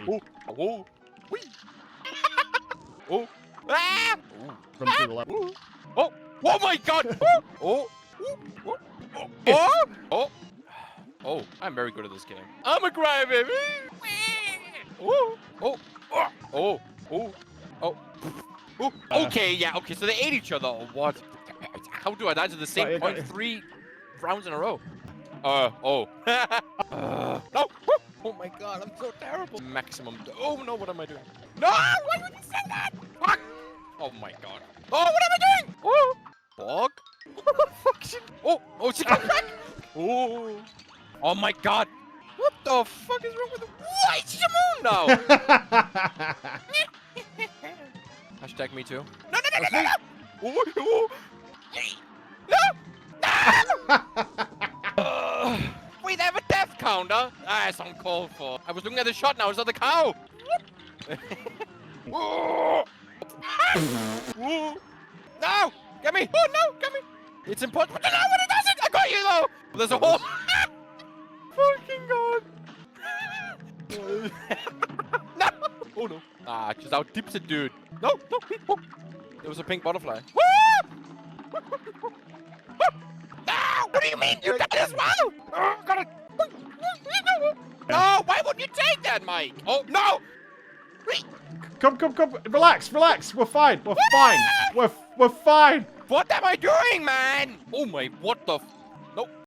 Oh, oh, wee. Oh, ah! From to the left. Oh, oh my God! Oh, oh, oh, oh, oh, oh! I'm very good at this game. I'm a crybaby. Oh, oh, oh, oh, oh, oh. Oh, okay, yeah, okay. So they ate each other. Or what? How do I die to the same point 3 rounds in a row? Oh. No! Oh my God, I'm so terrible. Maximum. Oh no, what am I doing? No! Why would you say that? Fuck! Oh my God. Oh, what am I doing? Oh, bog. Fuck shit. Oh, she got back. Oh. Oh my God. What the fuck is wrong with the? Why is she a moon now? Hashtag me too. No, no, no, no, no, no! Oh, no! No! Wait, they have a death counter? Ah, it's uncalled for. I was looking at the shot now. It's not the cow. No! Get me! Oh, no! Get me! It's impossible. No, when it doesn't! I got you, though! There's a hole. Fucking God. No! Oh, no. Ah, just out dips it, dude. No, no. Oh. There was a pink butterfly. Woo! No! What do you mean? You got this well? Oh, got it. No, why wouldn't you take that, Mike? Oh, no! Come. Relax. We're fine. We're fine. We're fine. What am I doing, man? Oh my, what the? Nope.